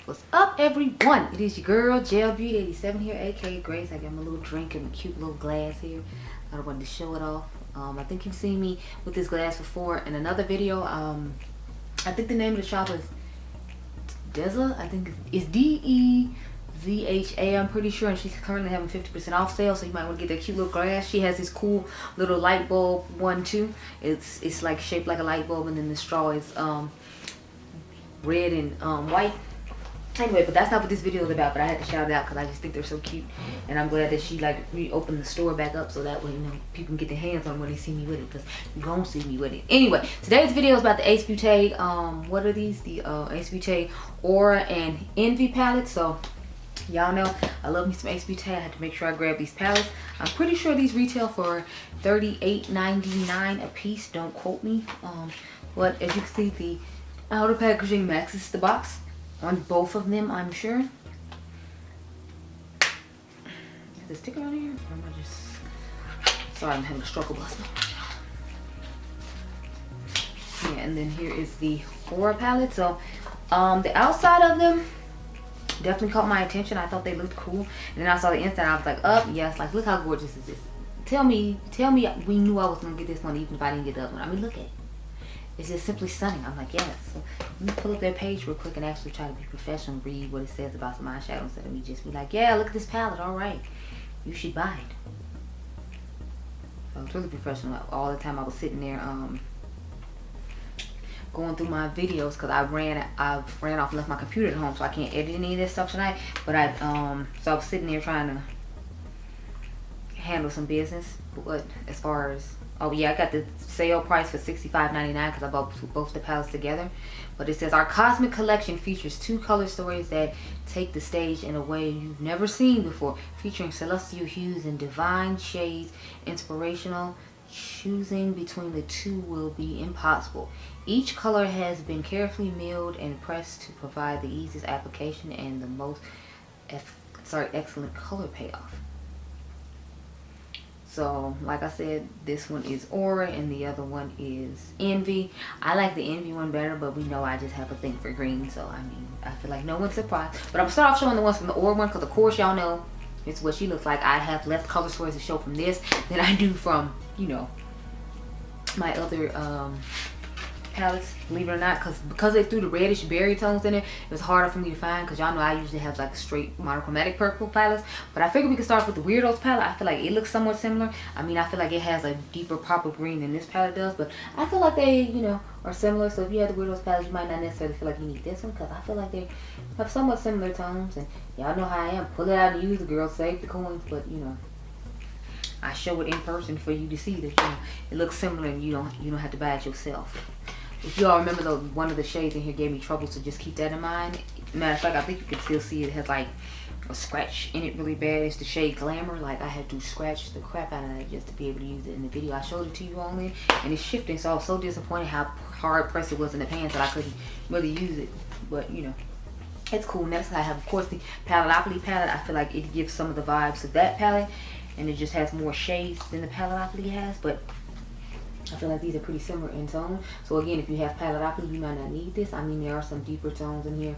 What's up, everyone? It is your girl Gel Beauty 87 here, aka Grace. I got my little drink in a cute little glass here. I wanted to show it off. I think you've seen me with this glass before in another video. I think the name of the shop is Deza. I think it's DEZHA. I'm pretty sure, and she's currently having 50% off sale, so you might want to get that cute little glass. She has this cool little light bulb one too. It's like shaped like a light bulb, and then the straw is red and white. Anyway, but that's not what this video is about, but I had to shout it out because I just think they're so cute, and I'm glad that she like reopened the store back up so that way, you know, people can get their hands on when they see me with it, because you gonna see me with it. Anyway, today's video is about the Ace Beauty, what are these? The Ace Beauty Aura and Envy palettes. So y'all know I love me some Ace Beauty. I had to make sure I grab these palettes. I'm pretty sure these retail for $38.99 a piece. Don't quote me. But as you can see, the outer packaging matches the box on both of them, I'm sure. Is the sticker on here? Or am I just... Sorry, I'm having a struggle bus. Yeah, and then here is the Aura palette. So, the outside of them definitely caught my attention. I thought they looked cool. And then I saw the inside, I was like, oh, yes, like, look how gorgeous is this. Tell me we knew I was going to get this one even if I didn't get the other one. I mean, look at it. It's just simply stunning. I'm like, yes. So let me pull up their page real quick and actually try to be professional, read what it says about some eyeshadow instead of me just be like, yeah, look at this palette. All right, you should buy it. So I was really professional. All the time I was sitting there going through my videos because I ran off and left my computer at home, so I can't edit any of this stuff tonight. But so I was sitting there trying to handle some business. But as far as, oh yeah, I got the sale price for $65.99 because I bought both the palettes together. But it says our cosmic collection features 2 color stories that take the stage in a way you've never seen before, featuring celestial hues and divine shades. Inspirational. Choosing between the two will be impossible. Each color has been carefully milled and pressed to provide the easiest application and the most excellent color payoff. So, like I said, this one is Aura and the other one is Envy. I like the Envy one better, but we know I just have a thing for green. So, I mean, I feel like no one's surprised. But I'm going to start off showing the ones from the Aura one because, of course, y'all know it's what she looks like. I have less color stories to show from this than I do from, you know, my other palettes, believe it or not, because they threw the reddish berry tones in it, it was harder for me to find, because y'all know I usually have like straight monochromatic purple palettes. But I figured we could start with the Weirdos palette. I feel like it looks somewhat similar. I mean, I feel like it has a deeper purple green than this palette does, but I feel like they, you know, are similar. So if you have the Weirdos palette, you might not necessarily feel like you need this one, because I feel like they have somewhat similar tones. And y'all know how I am, pull it out and use the girl, save the coins. But you know, I show it in person for you to see that, you know, it looks similar and you don't have to buy it yourself. If you all remember, though, one of the shades in here gave me trouble, so just keep that in mind. Matter of fact, I think you can still see it has like a scratch in it really bad. It's the shade Glamour. Like, I had to scratch the crap out of that just to be able to use it in the video. I showed it to you all in, and it's shifting, so I was so disappointed how hard pressed it was in the pans that I couldn't really use it. But, you know, it's cool. Next, I have, of course, the Paletopoli palette. I feel like it gives some of the vibes of that palette, and it just has more shades than the Paletopoli has, but I feel like these are pretty similar in tone. So again, if you have Paletopoli, you might not need this. I mean, there are some deeper tones in here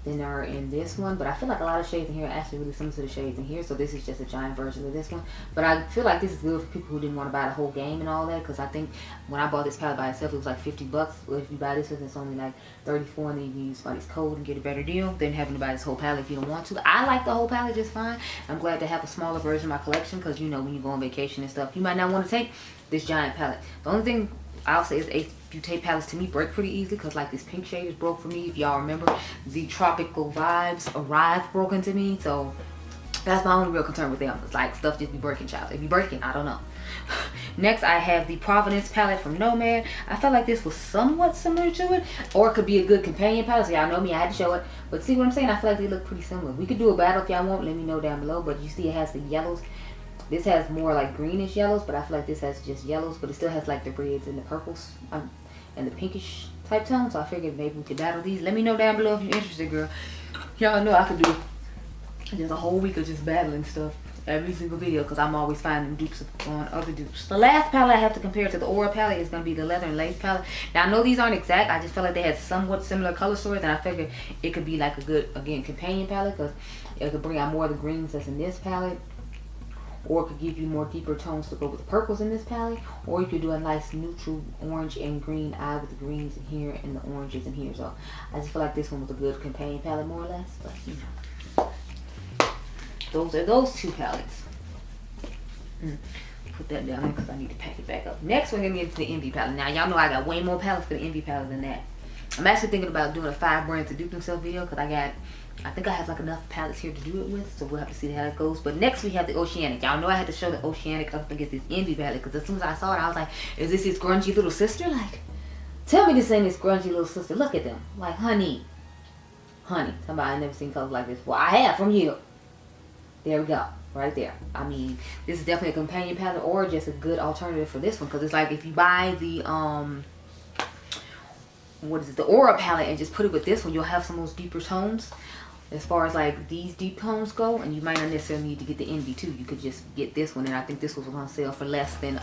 than there are in this one, but I feel like a lot of shades in here are actually really similar to the shades in here. So this is just a giant version of this one. But I feel like this is good for people who didn't want to buy the whole game and all that, because I think when I bought this palette by itself, it was like $50. Well, if you buy this one, it's only like $34, and then you can use somebody's code and get a better deal than having to buy this whole palette if you don't want to. I like the whole palette just fine. I'm glad to have a smaller version of my collection, because you know, when you go on vacation and stuff, you might not want to take this giant palette. The only thing I'll say is Ace Beauty palettes to me break pretty easily, because like this pink shade is broke for me. If y'all remember, the Tropical Vibes Arrive broken to me. So that's my only real concern with them. It's like stuff just be breaking, child. If you breaking, I don't know. Next, I have the Providence palette from Nomad. I felt like this was somewhat similar to it, or it could be a good companion palette. So y'all know me, I had to show it. But see what I'm saying? I feel like they look pretty similar. We could do a battle if y'all want. Let me know down below. But you see it has the yellows. This has more like greenish yellows, but I feel like this has just yellows, but it still has like the reds and the purples and the pinkish type tone. So I figured maybe we could battle these. Let me know down below if you're interested, girl. Y'all know I could do just a whole week of just battling stuff. every single video because I'm always finding dupes on other dupes. The last palette I have to compare to the Aura palette is going to be the Leather and Lace palette. Now I know these aren't exact, I just felt like they had somewhat similar color stories, and I figured it could be like a good, again, companion palette because it could bring out more of the greens that's in this palette, or it could give you more deeper tones to go with the purples in this palette, or you could do a nice neutral orange and green eye with the greens in here and the oranges in here. So I just feel like this one was a good companion palette, more or less, but you know. Those are those two palettes. Put that down there because I need to pack it back up. Next, we're going to get into the Envy palette. Now, y'all know I got way more palettes for the Envy palette than that. I'm actually thinking about doing a 5 brands to dupe themselves video because I think I have like enough palettes here to do it with. So we'll have to see how it goes. But next, we have the Oceanic. Y'all know I had to show the Oceanic up against this Envy palette because as soon as I saw it, I was like, is this his grungy little sister? Like, tell me this ain't his grungy little sister. Look at them. Like, honey. Somebody never seen colors like this. Well, I have from you. There we go, right there. I mean, this is definitely a companion palette or just a good alternative for this one because it's like if you buy the the Aura palette and just put it with this one, you'll have some of those deeper tones as far as like these deep tones go, and you might not necessarily need to get the Envy too. You could just get this one, and I think this was on sale for less than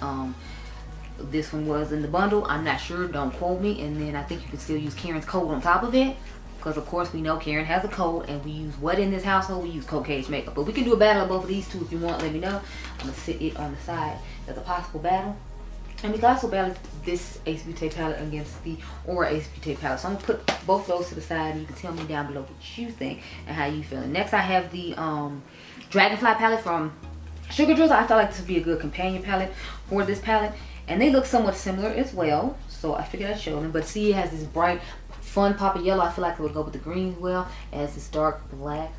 this one was in the bundle. I'm not sure, don't quote me. And then I think you can still use Karen's code on top of it. Because of course we know Karen has a code, and we use what in this household? We use Cold Cage makeup. But we can do a battle of both of these two if you want. Let me know. I'm gonna sit it on the side as a possible battle. And we can also battle this Ace Beauty palette against the Aura Ace Beauty palette. So I'm gonna put both those to the side, and you can tell me down below what you think and how you feeling. Next, I have the Dragonfly palette from Sugar Drizzle. I felt like this would be a good companion palette for this palette, and they look somewhat similar as well. So I figured I'd show them. But see, it has this bright, fun pop of yellow. I feel like it would go with the greens well. It has this dark black,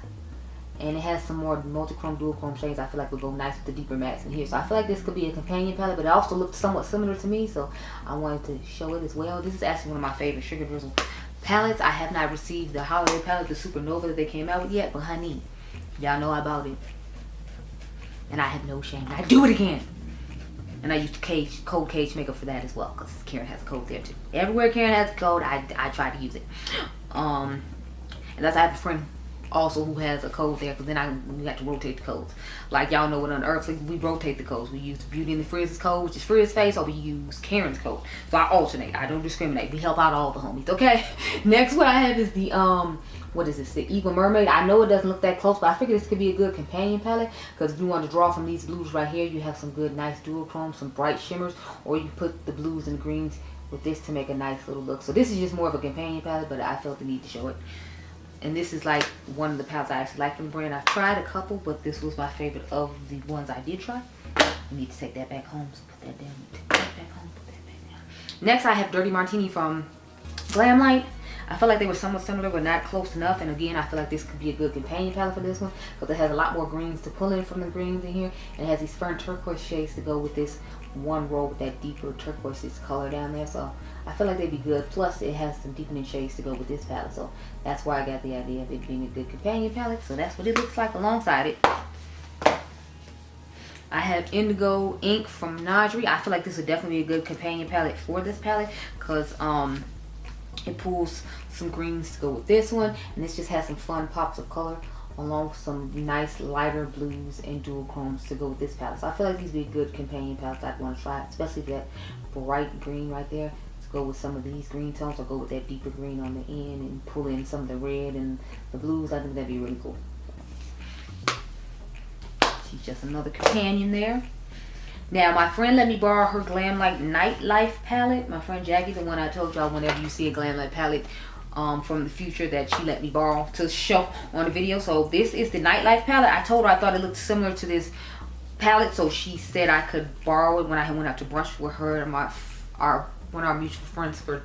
and it has some more multi-chrome, dual-chrome shades. I feel like would go nice with the deeper mattes in here. So I feel like this could be a companion palette, but it also looked somewhat similar to me, so I wanted to show it as well. This is actually one of my favorite Sugar Drizzle palettes. I have not received the holiday palette, the Supernova that they came out with yet, but honey, y'all know about it, and I have no shame. I do it again. And I used Cold Cage makeup for that as well, because Karen has a code there too. Everywhere Karen has a code, I try to use it. Unless I have a friend also who has a code there, because then we have to rotate the codes. Like y'all know with Unearthly, we rotate the codes. We use Beauty and the Frizz's code, which is Frizz Face, or we use Karen's code. So I alternate. I don't discriminate. We help out all the homies, okay? Next what I have is the what is this? The Eagle Mermaid. I know it doesn't look that close, but I figure this could be a good companion palette because if you want to draw from these blues right here, you have some good, nice dual chrome, some bright shimmers, or you put the blues and greens with this to make a nice little look. So this is just more of a companion palette, but I felt the need to show it. And this is like one of the palettes I actually like from the brand. I've tried a couple, but this was my favorite of the ones I did try. I need to take that back home, so put that down. Take that back home, put that back down. Next, I have Dirty Martini from Glamlight. I feel like they were somewhat similar, but not close enough. And again, I feel like this could be a good companion palette for this one because it has a lot more greens to pull in from the greens in here. And it has these fern turquoise shades to go with this one row with that deeper turquoise color down there. So I feel like they'd be good. Plus, it has some deepening shades to go with this palette. So that's why I got the idea of it being a good companion palette. So that's what it looks like alongside it. I have Indigo Ink from Nadri. I feel like this would definitely be a good companion palette for this palette because it pulls some greens to go with this one, and this just has some fun pops of color along with some nice lighter blues and dual chromes to go with this palette. So I feel like these would be good companion palettes I'd want to try, especially that bright green right there to go with some of these green tones, or go with that deeper green on the end and pull in some of the red and the blues. I think that'd be really cool. She's just another companion there. Now, my friend let me borrow her Glamlight Nightlife palette. My friend Jackie, the one I told y'all whenever you see a Glamlight palette from the future that she let me borrow to show on the video. So this is the Nightlife palette. I told her I thought it looked similar to this palette, so she said I could borrow it when I went out to brunch with her and one of our mutual friends for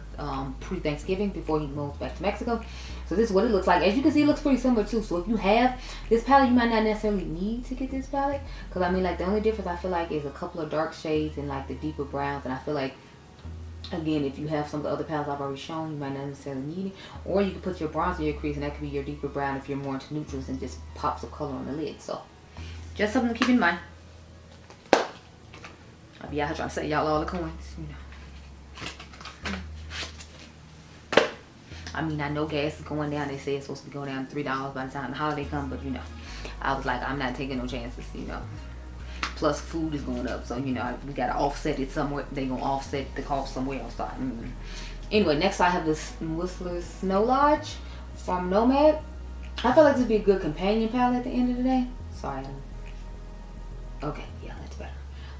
pre-Thanksgiving before he moved back to Mexico. So this is what it looks like. As you can see, it looks pretty similar too. So if you have this palette, you might not necessarily need to get this palette. Because I mean, like, the only difference I feel like is a couple of dark shades and like the deeper browns. And I feel like, again, if you have some of the other palettes I've already shown, you might not necessarily need it. Or you can put your bronzer in your crease, and that could be your deeper brown if you're more into neutrals and just pops of color on the lid. So just something to keep in mind. I'll be out here trying to sell y'all all the coins, you know. I mean, I know gas is going down. They say it's supposed to be going down $3 by the time the holiday comes, but you know. I was like, I'm not taking no chances, you know. Plus food is going up, so you know we gotta offset it somewhere. They gonna offset the cost somewhere else. So, anyway, next I have this Whistler Snow Lodge from Nomad. I feel like this would be a good companion palette at the end of the day. Sorry. Okay, yeah, that's better.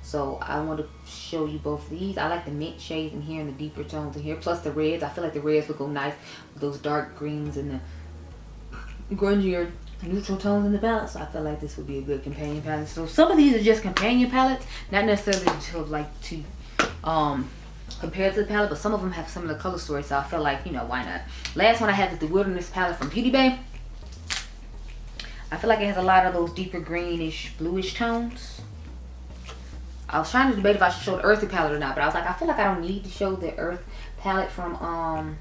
So I want to show you both of these. I like the mint shades in here and the deeper tones in here, plus the reds. I feel like the reds would go nice with those dark greens and the grungier neutral tones in the palette. So I feel like this would be a good companion palette. So some of these are just companion palettes, not necessarily to like to compare to the palette, but some of them have similar color stories. So I feel like, you know, why not? Last one I have is the Wilderness palette from Beauty Bay. I feel like it has a lot of those deeper greenish, bluish tones. I was trying to debate if I should show the Earthy palette or not, but I was like, I feel like I don't need to show the Earth palette from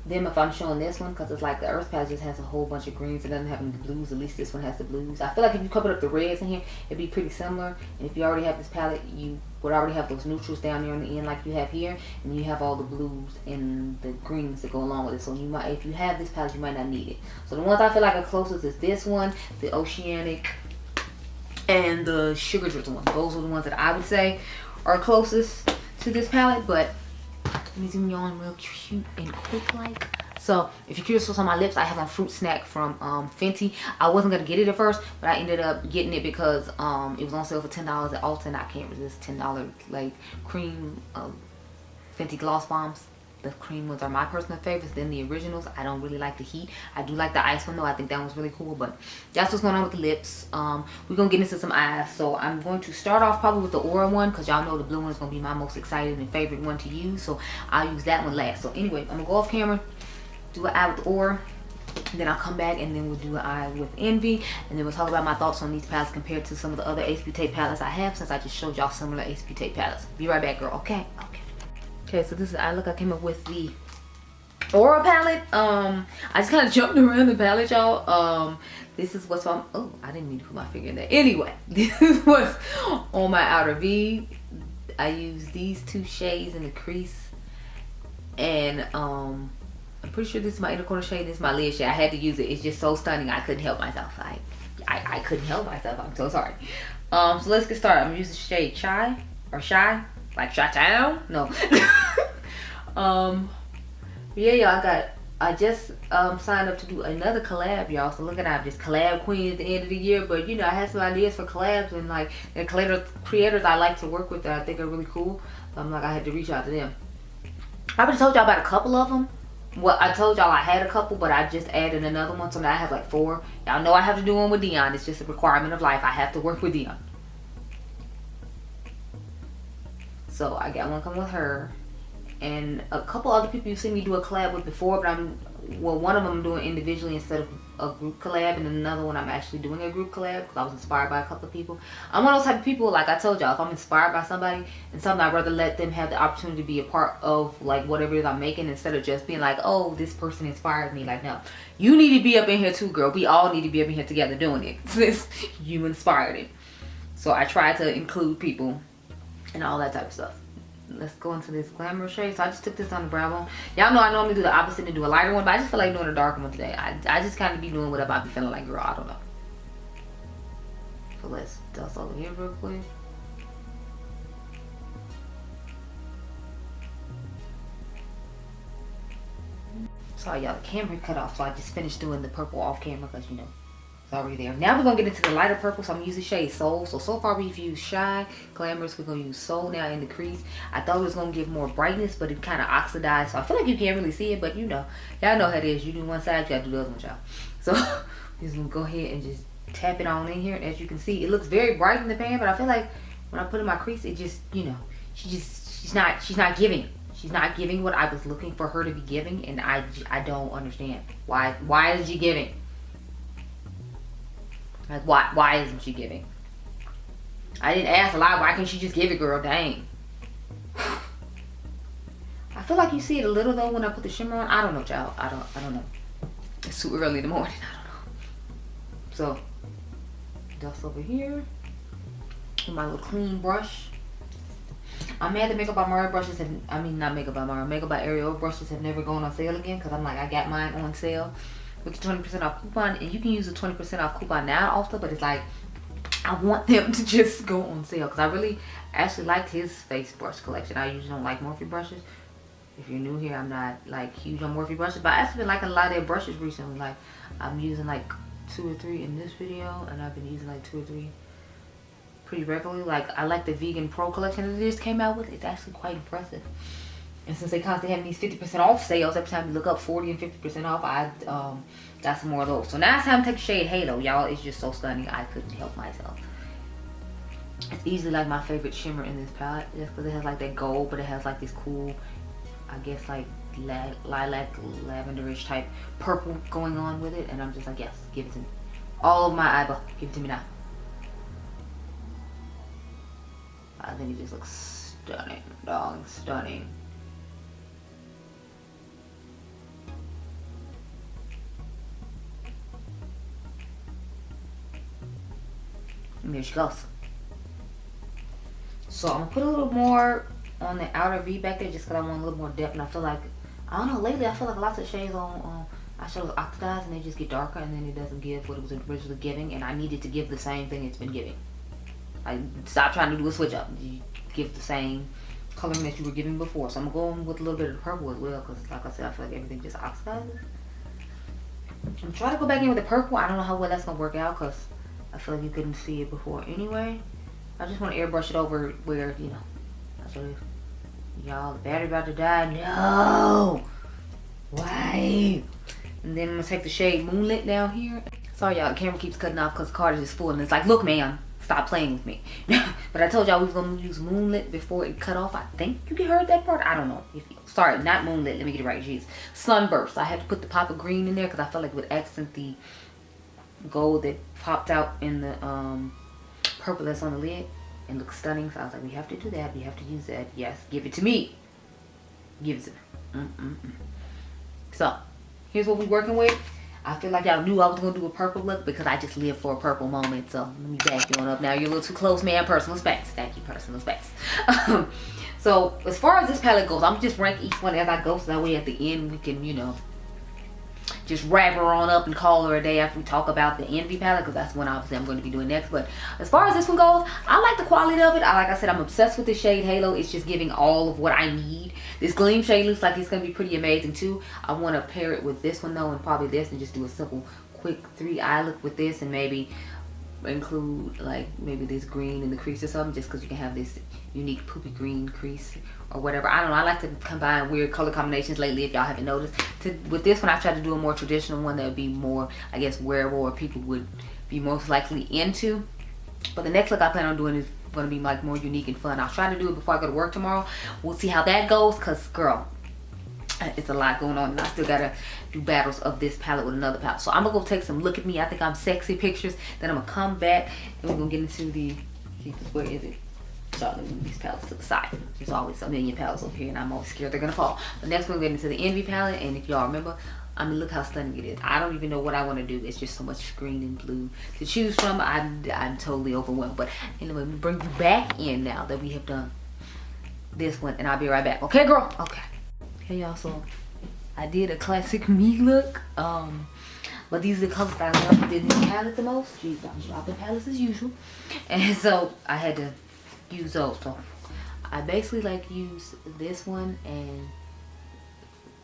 them if I'm showing this one, because it's like the Earth palette just has a whole bunch of greens. It doesn't have any blues. At least this one has the blues. I feel like if you covered up the reds in here, it'd be pretty similar. And if you already have this palette, you would already have those neutrals down there on the end like you have here, and you have all the blues and the greens that go along with it. So you might, if you have this palette, you might not need it. So the ones I feel like are closest is this one, the Oceanic, and the Sugar Drizzle one. Those are the ones that I would say are closest to this palette. But let me zoom you on real cute and quick like. So if you're curious what's on my lips, I have a Fruit Snack from Fenty. I wasn't gonna get it at first, but I ended up getting it because it was on sale for $10 at Ulta, and I can't resist $10 like cream Fenty gloss bombs. The cream ones are my personal favorites than the originals. I don't really like the heat. I do like the ice one though. I think that one's really cool. But that's what's going on with the lips. We're gonna get into some eyes. So I'm going to start off probably with the Aura one, because y'all know the blue one is gonna be my most excited and favorite one to use. So I'll use that one last. So anyway, I'm gonna go off camera, do an eye with Aura, and then I'll come back and then we'll do an eye with Envy, and then we'll talk about my thoughts on these palettes compared to some of the other HP Tape palettes I have, since I just showed y'all similar HP Tape palettes. Be right back, girl. Okay. Okay, so this is the eye look I came up with the Aura palette. I just kind of jumped around the palette, y'all. This is what's on. Oh, I didn't mean to put my finger in there. Anyway, this is what's on my outer V. I use these two shades in the crease, and I'm pretty sure this is my inner corner shade. This is my lid shade. I had to use it. It's just so stunning. I couldn't help myself. I couldn't help myself. I'm so sorry. So let's get started. I'm gonna use the shade Shy or Shy. Like Shot Town? No. Yeah, y'all, I just signed up to do another collab, y'all. So look at that, I'm just collab queen at the end of the year. But you know, I had some ideas for collabs, and like the creators I like to work with that I think are really cool. So I'm like, I had to reach out to them. I already told y'all about a couple of them. Well, I told y'all I had a couple, but I just added another one, so now I have like 4. Y'all know I have to do one with Dion. It's just a requirement of life. I have to work with Dion. So I got one coming with her, and a couple other people you've seen me do a collab with before, but one of them I'm doing individually instead of a group collab, and another one I'm actually doing a group collab because I was inspired by a couple of people. I'm one of those type of people, like I told y'all, if I'm inspired by somebody and something, I'd rather let them have the opportunity to be a part of like whatever it is I'm making, instead of just being like, oh, this person inspired me. Like, no, you need to be up in here too, girl. We all need to be up in here together doing it since you inspired it. So I try to include people and all that type of stuff. Let's go into this glamour shade. So I just took this on the brow bone. Y'all know I normally do the opposite and do a lighter one, but I just feel like doing a darker one today. I just kind of be doing whatever I be feeling like, girl. I don't know. So let's dust over here real quick. Sorry, y'all, the camera cut off, so I just finished doing the purple off camera because, you know, it's already there. Now we're going to get into the lighter purple, so I'm using shade Soul. So far we've used Shy, Glamorous. We're going to use Soul now in the crease. I thought it was going to give more brightness, but it kind of oxidized. So I feel like you can't really see it, but you know. Y'all know how it is. You do one side, you got to do the other one, y'all. So I'm just going to go ahead and just tap it on in here. And as you can see, it looks very bright in the pan, but I feel like when I put it in my crease, it just, you know, she's not giving. She's not giving what I was looking for her to be giving, and I don't understand. Why is she giving? Like, why isn't she giving? I didn't ask a lot. Why can't she just give it, girl? Dang. I feel like you see it a little though when I put the shimmer on. I don't know, child. I don't know. It's too early in the morning. I don't know. So, dust over here with my little clean brush. I'm mad that Makeup by Mario brushes have, I mean not Makeup by Mario, Makeup by Ariel brushes have never gone on sale again, because I'm like, I got mine on sale with the 20% off coupon. And you can use the 20% off coupon now also, but it's like, I want them to just go on sale because I really actually liked his face brush collection. I usually don't like Morphe brushes. If you're new here, I'm not like huge on Morphe brushes, but I actually been liking a lot of their brushes recently. Like I'm using like 2 or 3 in this video, and I've been using like 2 or 3 pretty regularly. Like I like the Vegan Pro collection that they just came out with. It's actually quite impressive. And since they constantly have these 50% off sales, every time you look up 40 and 50% off, I got some more of those. So now it's time to take the shade Halo, y'all. It's just so stunning. I couldn't help myself. It's easily like my favorite shimmer in this palette, just because it has like that gold, but it has like this cool, I guess like lilac, lavenderish type purple going on with it. And I'm just like, yes, give it to me. All over my eyeball. Give it to me now. I think it just looks stunning, dog. Stunning. And there she goes. So I'm gonna put a little more on the outer V back there just because I want a little more depth. And I feel like, I don't know, lately I feel like lots of shades on eyeshadows oxidize and they just get darker, and then it doesn't give what it was originally giving. And I needed to give the same thing it's been giving. Like, stop trying to do a switch up. You give the same coloring that you were giving before. So I'm going with a little bit of purple as well, because like I said, I feel like everything just oxidizes. I'm trying to go back in with the purple. I don't know how well that's gonna work out because I feel like you couldn't see it before anyway. I just want to airbrush it over where, you know, that's what it is. Y'all, the battery about to die. No! Why? And then I'm going to take the shade Moonlit down here. Sorry, y'all, the camera keeps cutting off because the card is just full. And it's like, look, man, stop playing with me. But I told y'all we was going to use Moonlit before it cut off. I think you heard that part. I don't know. Sorry, not Moonlit. Let me get it right. Jeez. Sunburst. I had to put the pop of green in there because I felt like it would accent the gold that popped out in the purple that's on the lid and looks stunning. So I was like, we have to do that. We have to use that. Yes, give it to me. Give it to me. So here's what we're working with. I feel like y'all knew I was gonna do a purple look because I just live for a purple moment. So let me back you on up now. You're a little too close, man. Personal space. Thank you, personal space. So as far as this palette goes, I'm just rank each one as I go, so that way at the end we can, you know, just wrap her on up and call her a day after we talk about the Envy palette, because that's one obviously I'm going to be doing next. But as far as this one goes, I like the quality of it. Like I said, I'm obsessed with the shade Halo. It's just giving all of what I need. This Gleam shade looks like it's going to be pretty amazing too. I want to pair it with this one though, and probably this, and just do a simple quick 3-eye look with this, and maybe include like maybe this green in the crease or something, just because you can have this unique poopy green crease or whatever. I don't know. I like to combine weird color combinations lately, if y'all haven't noticed. With this one, I tried to do a more traditional one that would be more, I guess, wearable or people would be most likely into. But the next look I plan on doing is going to be like more unique and fun. I'll try to do it before I go to work tomorrow. We'll see how that goes, because girl, it's a lot going on, and I still gotta do battles of this palette with another palette. So I'm gonna go take some look at me, I think I'm sexy pictures. Then I'm gonna come back and we're gonna get into the, where is it? So I'm gonna move these palettes to the side. There's always a million palettes over here and I'm always scared they're gonna fall. But next we're gonna get into the Envy palette, and if y'all remember, I mean, look how stunning it is. I don't even know what I want to do. It's just so much green and blue to choose from. I'm totally overwhelmed. But anyway, we bring you back in now that we have done this one, and I'll be right back. Okay, girl? Okay. Hey, y'all. So I did a classic me look. But these are the colors that I love in this palette the most. Jeez, I'm dropping palettes as usual. And so I had to use those. So I basically like use this one and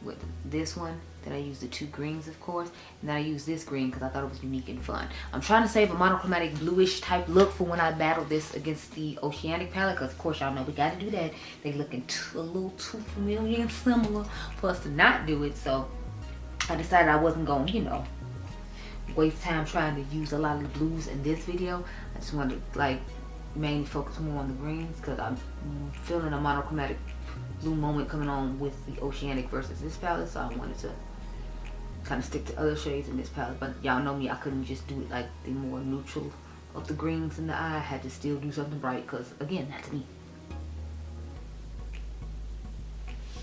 with this one. Then I used the 2 greens, of course, and then I used this green because I thought it was unique and fun. I'm trying to save a monochromatic bluish type look for when I battle this against the Oceanic palette, because of course y'all know we got to do that. They looking a little too familiar and similar for us to not do it. So I decided I wasn't going, you know, waste time trying to use a lot of the blues in this video. I just wanted to like mainly focus more on the greens because I'm feeling a monochromatic blue moment coming on with the Oceanic versus this palette. So I wanted to kind of stick to other shades in this palette, but y'all know me, I couldn't just do it like the more neutral of the greens in the eye. I had to still do something bright because again, that's me.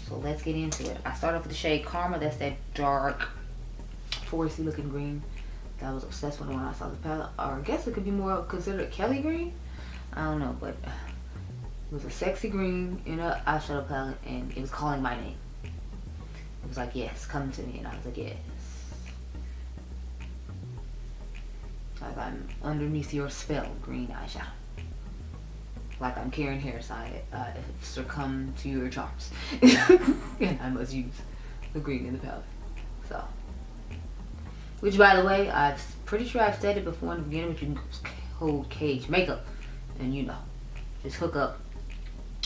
So let's get into it. I start off with the shade Karma. That's that dark foresty looking green that I was obsessed with when I saw the palette, or I guess it could be more considered Kelly green, I don't know, but it was a sexy green in an eyeshadow palette and it was calling my name. It was like, yes, come to me, and I was like, yes. Like I'm underneath your spell, green eyeshadow. Like I'm carrying hair side, succumb to your charms. And I must use the green in the palette. So, which by the way, I'm pretty sure I've said it before in the beginning, but you can hold Cage Makeup, and you know, just hook up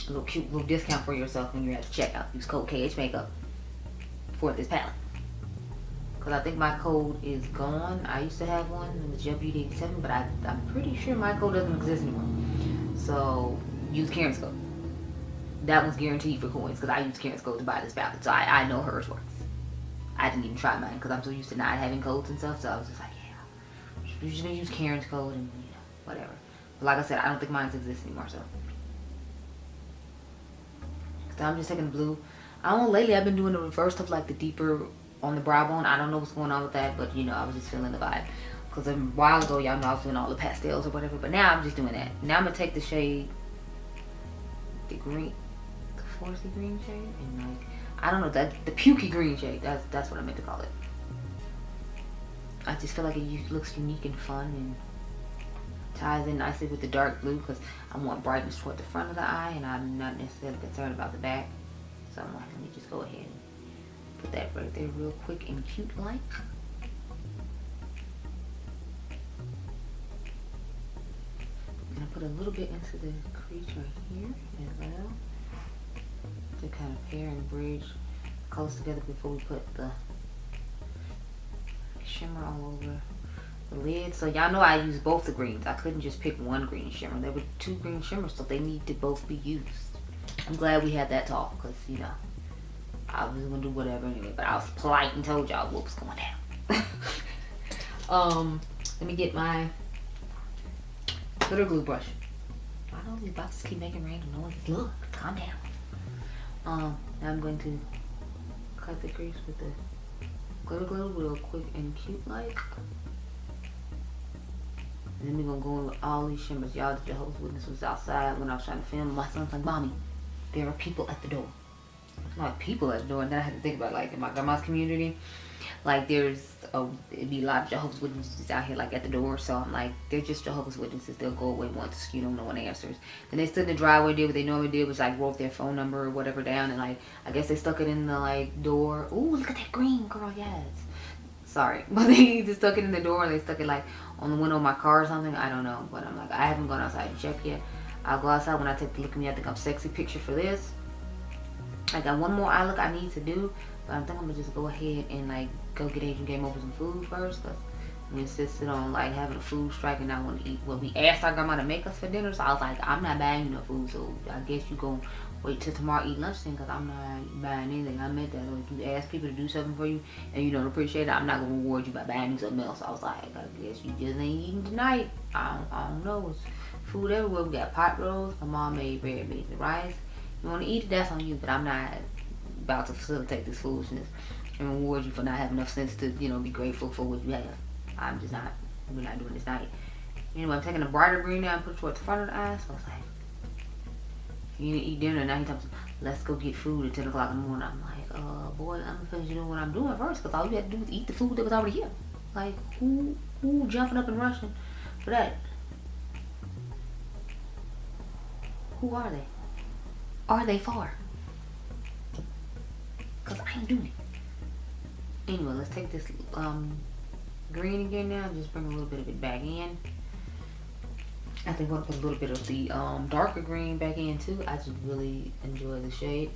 a little cute little discount for yourself when you're at the checkout. Use code KH Makeup for this palette. Cause I think my code is gone. I used to have one. It was Beauty87, but I'm pretty sure my code doesn't exist anymore. So use Karen's code. That one's guaranteed for coins because I used Karen's code to buy this palette. So I know hers works. I didn't even try mine because I'm so used to not having codes and stuff. So I was just like, yeah, you're just gonna use Karen's code and you know, whatever. But like I said, I don't think mine exists anymore. So I'm just taking the blue. I don't know, lately I've been doing the reverse of like the deeper on the brow bone. I don't know what's going on with that, but you know, I was just feeling the vibe. Because a while ago, y'all know I was doing all the pastels or whatever, but now I'm just doing that. Now I'm going to take the shade, the green, the forestry green shade, and like, I don't know, the pukey green shade. That's what I meant to call it. I just feel like it looks unique and fun and ties in nicely with the dark blue because I want brightness toward the front of the eye and I'm not necessarily concerned about the back. So I'm like, let me just go ahead and put that right there real quick and cute like. I'm gonna put a little bit into the crease right here as well to kind of pair and bridge close together before we put the shimmer all over the lid. So y'all know I use both the greens. I couldn't just pick one green shimmer. There were two green shimmers, so they need to both be used. I'm glad we had that talk because, you know, I was gonna do whatever anyway, but I was polite and told y'all what was going down. Let me get my glitter glue brush. I know these boxes keep making random noises. Look, calm down. Now I'm going to cut the crease with the glitter glue real quick and cute like. And then we're gonna go in with all these shimmers. Y'all, the Jehovah's Witness was outside when I was trying to film. My son's like, Mommy, there are people at the door. Not people at the door. And then I had to think about like in my grandma's community, like it'd be a lot of Jehovah's Witnesses out here like at the door. So I'm like, they're just Jehovah's Witnesses. They'll go away once, you know, no one answers. And they stood in the driveway, did what they normally did, was like wrote their phone number or whatever down, and like I guess they stuck it in the like door. Ooh, look at that green, girl, yes. Sorry, but they just stuck it in the door and they stuck it like on the window of my car or something. I don't know, but I'm like, I haven't gone outside to check yet. I'll go outside when I take the look at me. I think I'm sexy picture for this. I got one more eye look I need to do, but I think I'm gonna just go ahead and like go get Adriangameover some food first, because we insisted on like having a food strike and I want to eat. Well, we asked our grandma to make us for dinner, so I was like, I'm not buying you no food, so I guess you gonna wait till tomorrow eat lunch then, because I'm not buying anything. I meant that. Like, you ask people to do something for you and you don't appreciate it, I'm not gonna reward you by buying you something else. I was like, I guess you just ain't eating tonight. I don't know. It's food everywhere. We got pot rolls. My mom made red beans and rice. You want to eat it, that's on you, but I'm not about to facilitate this foolishness and reward you for not having enough sense to, you know, be grateful for what you have. I'm just not. We're not doing this night. Anyway, I'm taking a brighter green now and put it towards the front of the eye. So I was like, you need to eat dinner. Now he tells me, let's go get food at 10 o'clock in the morning. I'm like, boy, I'm gonna finish doing what I'm doing first, because all you had to do was eat the food that was already here. Like, who jumping up and rushing for that? Who are they? Are they for? Because I ain't doing it. Anyway, let's take this green again now and just bring a little bit of it back in. I think we'll put a little bit of the darker green back in too. I just really enjoy the shade.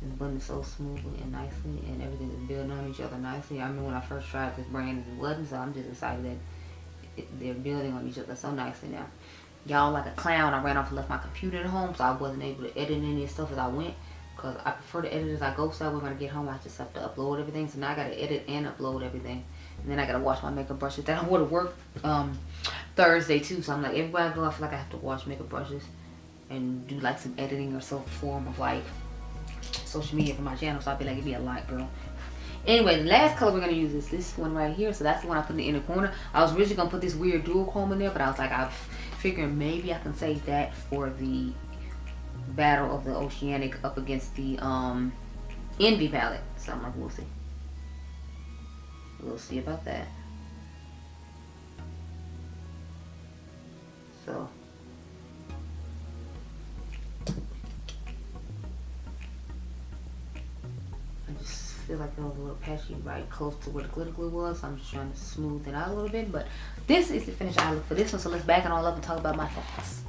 It's blending so smoothly and nicely, and everything is building on each other nicely. I remember when I first tried this brand, it wasn't, so I'm just excited that they're building on each other so nicely now. Y'all, like a clown, I ran off and left my computer at home, so I wasn't able to edit any of stuff as I went, because I prefer to edit as I go, so when I get home I just have to upload everything. So now I gotta edit and upload everything, and then I gotta wash my makeup brushes. That would have worked Thursday too, so I'm like, everywhere I go I feel like I have to wash makeup brushes and do like some editing or some form of like social media for my channel, so I'd be like, it'd be a lot, girl. Anyway, the last color we're going to use is this one right here. So that's the one I put in the inner corner. I was originally going to put this weird dual chrome in there, but I was like, I figured maybe I can save that for the Battle of the Oceanic up against the Envy palette. So I'm like, we'll see. We'll see about that. So I just feel like it was a little patchy right close to where the glitter glue was. So I'm just trying to smooth it out a little bit. But this is the finished eye look for this one. So let's back it all up and talk about my thoughts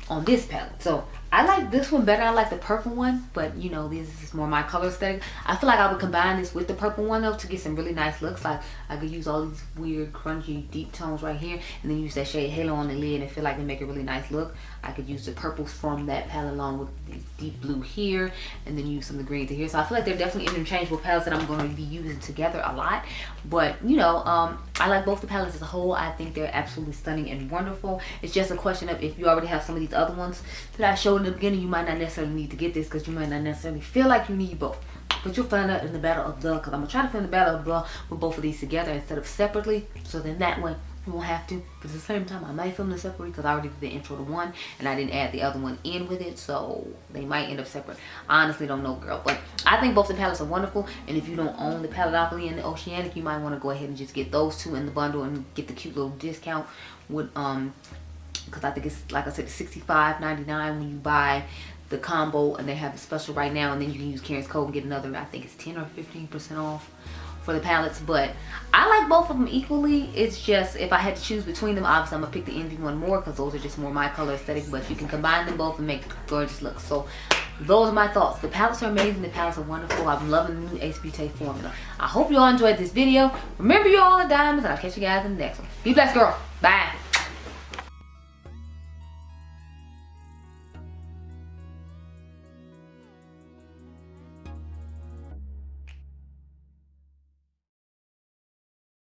on this palette. So I like this one better. I like the purple one, but you know, this is more my color aesthetic. I feel like I would combine this with the purple one though to get some really nice looks. Like I could use all these weird grungy deep tones right here and then use that shade Halo on the lid and feel like it make a really nice look. I could use the purples from that palette along with this deep blue here and then use some of the green to here. So I feel like they're definitely interchangeable palettes that I'm going to be using together a lot. But you know, I like both the palettes as a whole. I think they're absolutely stunning and wonderful. It's just a question of if you already have some of these other ones that I showed in the beginning, you might not necessarily need to get this because you might not necessarily feel like you need both. But you'll find out in the battle of the, because I'm going to try to find the battle of the with both of these together instead of separately. So then that way you won't have to. But at the same time, I might film them separately because I already did the intro to one and I didn't add the other one in with it. So they might end up separate. I honestly don't know, girl. But I think both the palettes are wonderful. And if you don't own the Paletopoly and the Oceanic, you might want to go ahead and just get those two in the bundle and get the cute little discount with because I think it's, like I said, $65.99 when you buy the combo, and they have a special right now, and then you can use Karen's code and get another, I think it's 10 or 15% off for the palettes. But I like both of them equally. It's just if I had to choose between them, obviously I'm gonna pick the Envy one more because those are just more my color aesthetic, but you can combine them both and make gorgeous looks. So those are my thoughts. The palettes are amazing. The palettes are wonderful. I'm loving the new Ace Beauty formula. I hope you all enjoyed this video. Remember, you all are diamonds, and I'll catch you guys in the next one. Be blessed, girl. Bye.